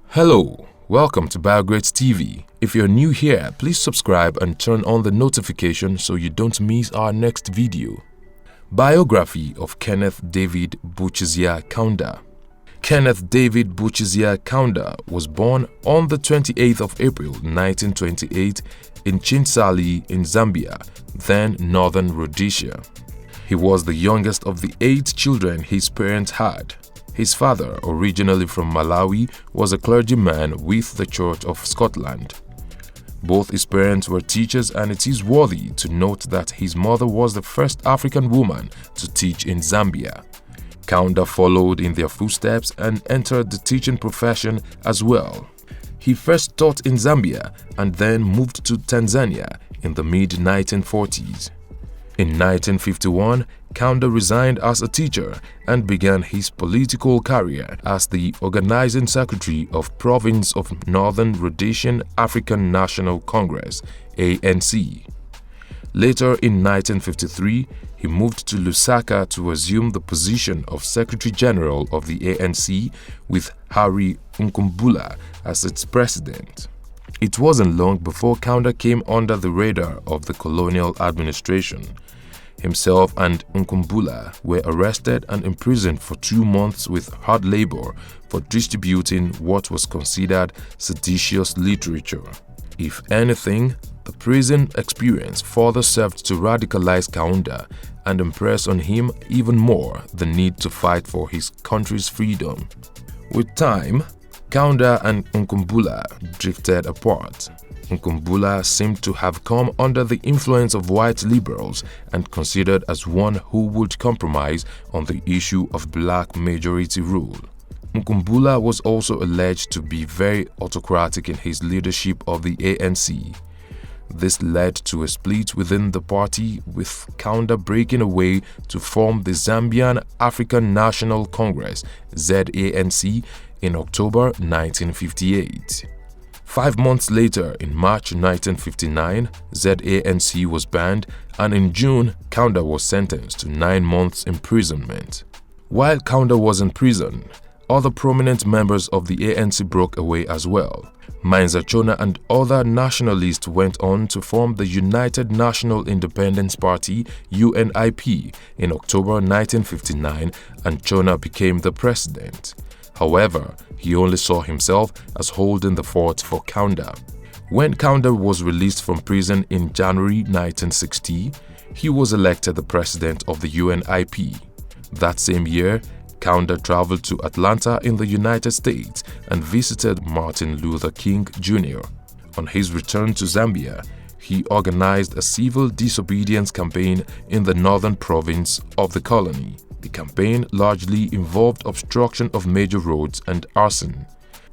Hello, welcome to Biography TV. If you're new here, please subscribe and turn on the notification so you don't miss our next video. Biography of Kenneth David Buchizya Kaunda. Kenneth David Buchizya Kaunda was born on the 28th of April 1928 in Chinsali in Zambia, then northern Rhodesia. He was the youngest of the 8 children his parents had. His father, originally from Malawi, was a clergyman with the Church of Scotland. Both his parents were teachers, and it is worthy to note that his mother was the first African woman to teach in Zambia. Kaunda followed in their footsteps and entered the teaching profession as well. He first taught in Zambia and then moved to Tanzania in the mid-1940s. In 1951, Kaunda resigned as a teacher and began his political career as the organizing secretary of Province of Northern Rhodesian African National Congress (ANC). Later in 1953, he moved to Lusaka to assume the position of Secretary General of the ANC with Harry Nkumbula as its president. It wasn't long before Kaunda came under the radar of the colonial administration. Himself and Nkumbula were arrested and imprisoned for 2 months with hard labor for distributing what was considered seditious literature. If anything, the prison experience further served to radicalize Kaunda and impress on him even more the need to fight for his country's freedom. With time, Kaunda and Nkumbula drifted apart. Nkumbula seemed to have come under the influence of white liberals and considered as one who would compromise on the issue of black majority rule. Nkumbula was also alleged to be very autocratic in his leadership of the ANC. This led to a split within the party, with Kaunda breaking away to form the Zambian African National Congress (ZANC) in October 1958. 5 months later, in March 1959, ZANC was banned, and in June, Kaunda was sentenced to 9 months imprisonment. While Kaunda was in prison, other prominent members of the ANC broke away as well. Chona and other nationalists went on to form the United National Independence Party (UNIP) in October 1959, and Chona became the president. However, he only saw himself as holding the fort for Kaunda. When Kaunda was released from prison in January 1960, he was elected the president of the UNIP. That same year, Kaunda traveled to Atlanta in the United States and visited Martin Luther King Jr. On his return to Zambia, he organized a civil disobedience campaign in the northern province of the colony. The campaign largely involved obstruction of major roads and arson.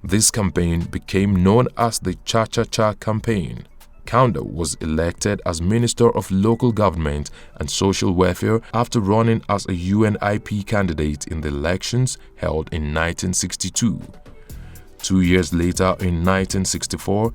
This campaign became known as the Cha-Cha-Cha campaign. Kaunda was elected as Minister of Local Government and Social Welfare after running as a UNIP candidate in the elections held in 1962. 2 years later, in 1964,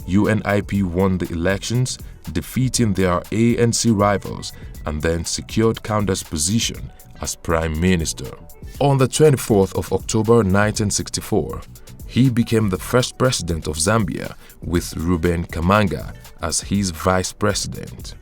UNIP won the elections, defeating their ANC rivals, and then secured Kaunda's position as Prime Minister. On the 24th of October 1964, he became the first president of Zambia, with Ruben Kamanga as his vice president.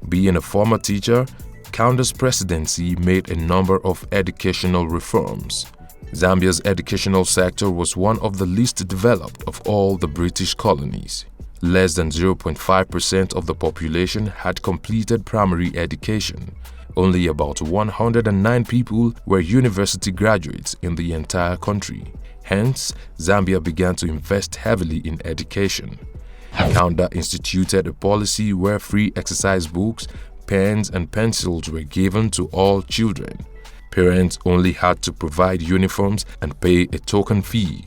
Being a former teacher, Kaunda's presidency made a number of educational reforms. Zambia's educational sector was one of the least developed of all the British colonies. Less than 0.5% of the population had completed primary education. Only about 109 people were university graduates in the entire country. Hence, Zambia began to invest heavily in education. Kaunda instituted a policy where free exercise books, pens and pencils were given to all children. Parents only had to provide uniforms and pay a token fee.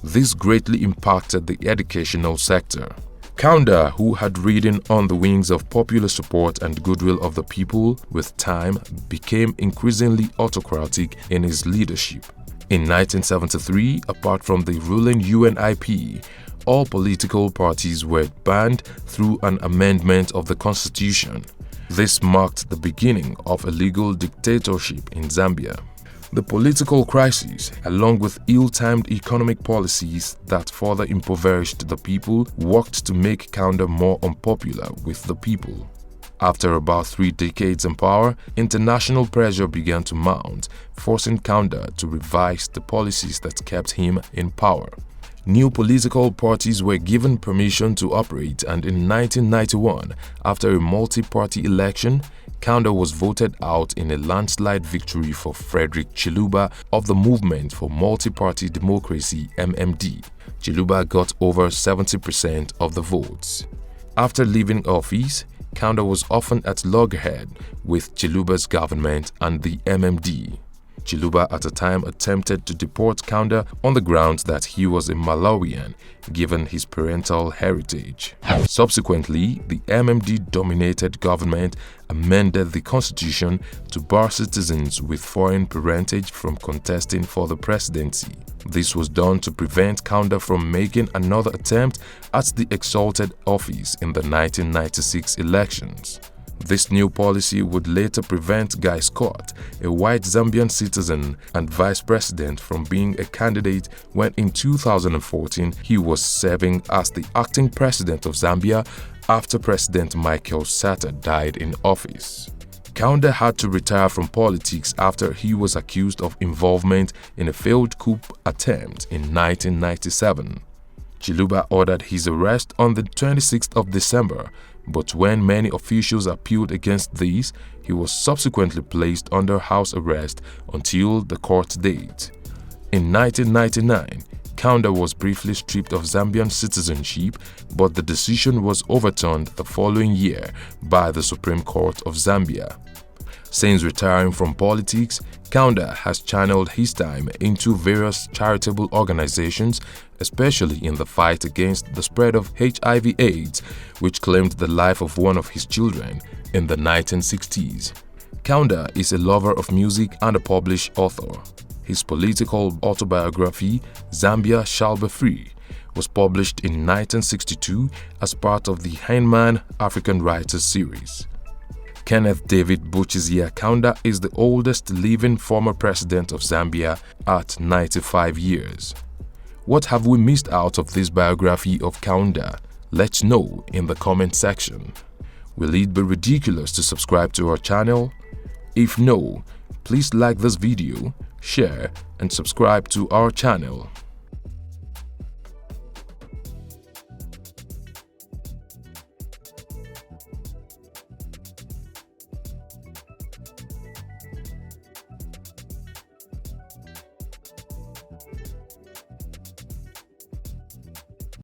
This greatly impacted the educational sector. Kaunda, who had ridden on the wings of popular support and goodwill of the people, with time became increasingly autocratic in his leadership. In 1973, apart from the ruling UNIP, all political parties were banned through an amendment of the Constitution. This marked the beginning of a legal dictatorship in Zambia. The political crisis, along with ill-timed economic policies that further impoverished the people, worked to make Kaunda more unpopular with the people. After about 3 decades in power, international pressure began to mount, forcing Kaunda to revise the policies that kept him in power. New political parties were given permission to operate, and in 1991, after a multi-party election, Kaunda was voted out in a landslide victory for Frederick Chiluba of the Movement for Multi-Party Democracy (MMD). Chiluba got over 70% of the votes. After leaving office, Kaunda was often at loggerhead with Chiluba's government and the MMD. Chiluba at the time attempted to deport Kaunda on the grounds that he was a Malawian, given his parental heritage. Subsequently, the MMD-dominated government amended the constitution to bar citizens with foreign parentage from contesting for the presidency. This was done to prevent Kaunda from making another attempt at the exalted office in the 1996 elections. This new policy would later prevent Guy Scott, a white Zambian citizen and vice president, from being a candidate when in 2014 he was serving as the acting president of Zambia after President Michael Sata died in office. Kaunda had to retire from politics after he was accused of involvement in a failed coup attempt in 1997. Chiluba ordered his arrest on the 26th of December, but when many officials appealed against this, he was subsequently placed under house arrest until the court date. In 1999, Kaunda was briefly stripped of Zambian citizenship, but the decision was overturned the following year by the Supreme Court of Zambia. Since retiring from politics, Kaunda has channeled his time into various charitable organizations, especially in the fight against the spread of HIV/AIDS, which claimed the life of one of his children in the 1960s. Kaunda is a lover of music and a published author. His political autobiography, Zambia Shall Be Free, was published in 1962 as part of the Heinemann African Writers series. Kenneth David Buchizya Kaunda is the oldest living former president of Zambia at 95 years. What have we missed out of this biography of Kaunda? Let's know in the comment section. Will it be ridiculous to subscribe to our channel? If no, please like this video, share and subscribe to our channel.